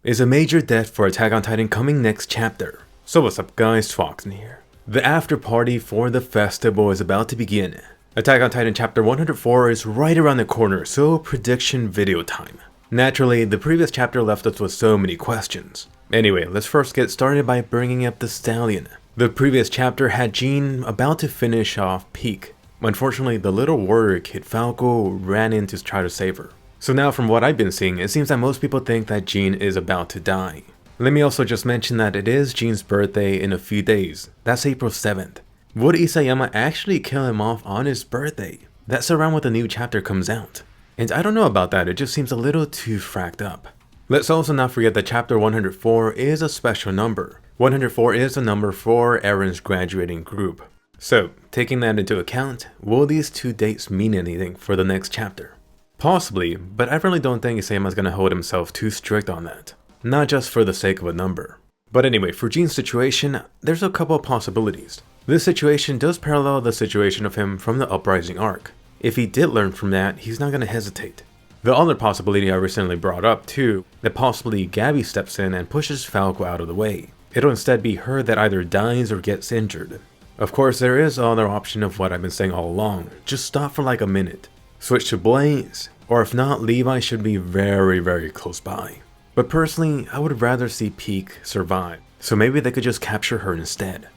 Is a major death for Attack on Titan coming next chapter? So what's up guys, Foxen here. The after party for the festival is about to begin. Attack on Titan chapter 104 is right around the corner, so prediction video time. Naturally, the previous chapter left us with so many questions. Anyway, let's first get started by bringing up the stallion. The previous chapter had Jean about to finish off Peak. Unfortunately, the little warrior kid Falco ran in to try to save her. So now from what I've been seeing, it seems that most people think that Jean is about to die. Let me also just mention that it is Jean's birthday in a few days. That's April 7th. Would Isayama actually kill him off on his birthday? That's around when the new chapter comes out. And I don't know about that, it just seems a little too fracked up. Let's also not forget that chapter 104 is a special number. 104 is the number for Eren's graduating group. So, taking that into account, will these two dates mean anything for the next chapter? Possibly, but I really don't think Isayama's gonna hold himself too strict on that. Not just for the sake of a number. But anyway, for Jean's situation, there's a couple of possibilities. This situation does parallel the situation of him from the Uprising arc. If he did learn from that, he's not gonna hesitate. The other possibility I recently brought up too, that possibly Gabi steps in and pushes Falco out of the way. It'll instead be her that either dies or gets injured. Of course, there is the other option of what I've been saying all along, just stop for like a minute. Switch to Blaze, or if not, Levi should be very close by. But personally, I would rather see Peak survive, so maybe they could just capture her instead.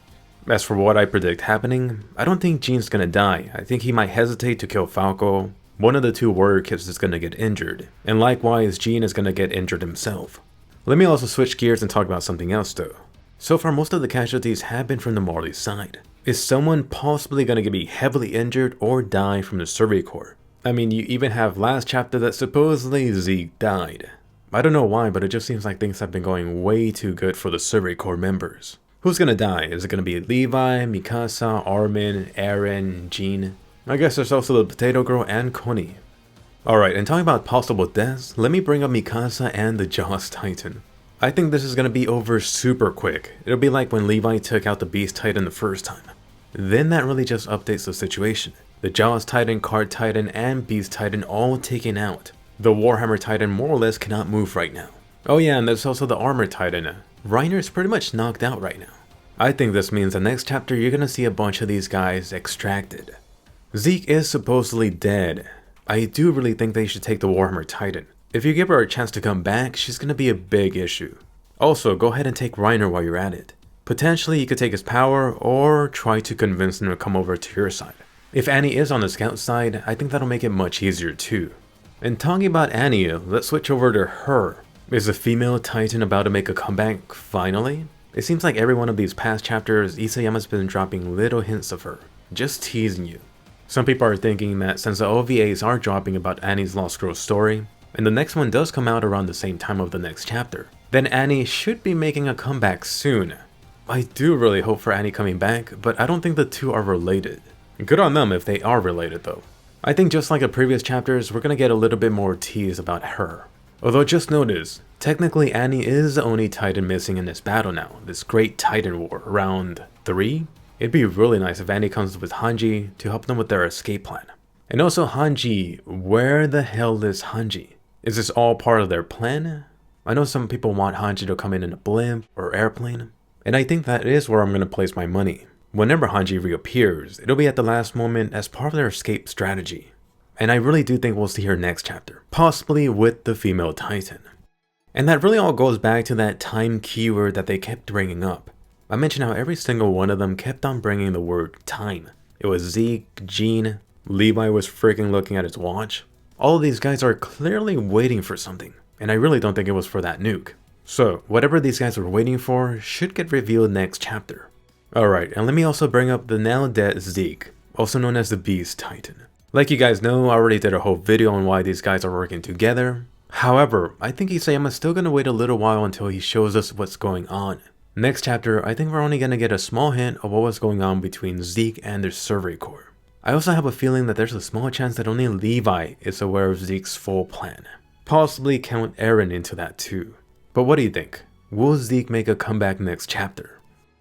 As for what I predict happening, I don't think Jean's gonna die. I think he might hesitate to kill Falco, one of the two warrior kids is gonna get injured, and likewise Jean is gonna get injured himself. Let me also switch gears and talk about something else though. So far most of the casualties have been from the Marley side. Is someone possibly gonna be heavily injured or die from the Survey Corps? I mean, you even have last chapter that supposedly Zeke died. I don't know why, but it just seems like things have been going way too good for the Survey Corps members. Who's gonna die? Is it gonna be Levi, Mikasa, Armin, Eren, Jean? I guess there's also the Potato Girl and Connie. Alright, and talking about possible deaths, let me bring up Mikasa and the Jaws Titan. I think this is gonna be over super quick. It'll be like when Levi took out the Beast Titan the first time. Then that really just updates the situation. The Jaws Titan, Card Titan, and Beast Titan all taken out. The WarHammer Titan more or less cannot move right now. Oh yeah, and there's also the Armor Titan. Reiner is pretty much knocked out right now. I think this means the next chapter you're gonna see a bunch of these guys extracted. Zeke is supposedly dead. I do really think they should take the WarHammer Titan. If you give her a chance to come back, she's gonna be a big issue. Also, go ahead and take Reiner while you're at it. Potentially you could take his power, or try to convince him to come over to your side. If Annie is on the scout side, I think that'll make it much easier too. And talking about Annie, let's switch over to her. Is the female Titan about to make a comeback finally? It seems like every one of these past chapters, Isayama's been dropping little hints of her, just teasing you. Some people are thinking that since the OVAs are dropping about Annie's Lost Girl story, and the next one does come out around the same time of the next chapter, then Annie should be making a comeback soon. I do really hope for Annie coming back, but I don't think the two are related. Good on them if they are related though. I think just like the previous chapters, we're gonna get a little bit more tease about her. Although just notice, technically Annie is the only Titan missing in this battle now, this great Titan war, around 3? It'd be really nice if Annie comes with Hanji to help them with their escape plan. And also Hanji, where the hell is Hanji? Is this all part of their plan? I know some people want Hanji to come in a blimp or airplane, and I think that is where I'm gonna place my money. Whenever Hanji reappears, it'll be at the last moment as part of their escape strategy. And I really do think we'll see her next chapter, possibly with the female Titan. And that really all goes back to that time keyword that they kept bringing up. I mentioned how every single one of them kept on bringing the word time. It was Zeke, Jean, Levi was freaking looking at his watch. All of these guys are clearly waiting for something, and I really don't think it was for that nuke. So, whatever these guys were waiting for should get revealed next chapter. Alright, and let me also bring up the now dead Zeke, also known as the Beast Titan. Like you guys know, I already did a whole video on why these guys are working together. However, I think Isayama's still gonna wait a little while until he shows us what's going on. Next chapter, I think we're only gonna get a small hint of what was going on between Zeke and the Survey Corps. I also have a feeling that there's a small chance that only Levi is aware of Zeke's full plan. Possibly count Eren into that too. But what do you think? Will Zeke make a comeback next chapter?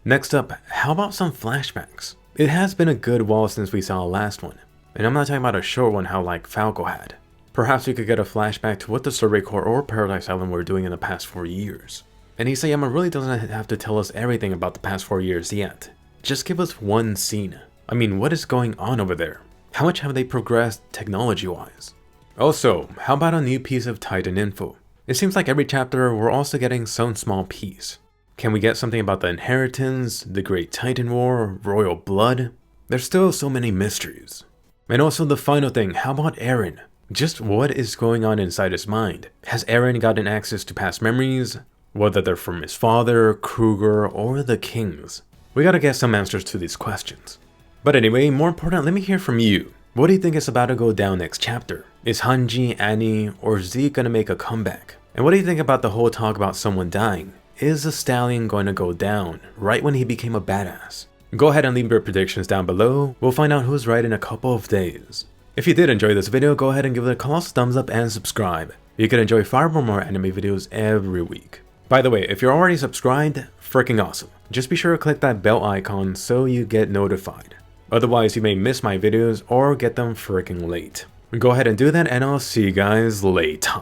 Next up, how about some flashbacks? It has been a good while since we saw the last one. And I'm not talking about a short one how like Falco had. Perhaps we could get a flashback to what the Survey Corps or Paradise Island were doing in the past 4 years. And Isayama really doesn't have to tell us everything about the past 4 years yet. Just give us one scene. I mean, what is going on over there? How much have they progressed technology-wise? Also, how about a new piece of Titan info? It seems like every chapter we're also getting some small piece. Can we get something about the inheritance, the Great Titan War, royal blood? There's still so many mysteries. And also the final thing, how about Eren? Just what is going on inside his mind? Has Eren gotten access to past memories? Whether they're from his father, Kruger, or the Kings? We gotta get some answers to these questions. But anyway, more important, let me hear from you. What do you think is about to go down next chapter? Is Hanji, Annie, or Zeke gonna make a comeback? And what do you think about the whole talk about someone dying? Is the stallion going to go down right when he became a badass? Go ahead and leave your predictions down below. We'll find out who's right in a couple of days. If you did enjoy this video, go ahead and give it a colossal thumbs up and subscribe. You can enjoy far more anime videos every week. By the way, if you're already subscribed, freaking awesome. Just be sure to click that bell icon so you get notified. Otherwise, you may miss my videos or get them freaking late. Go ahead and do that, and I'll see you guys later.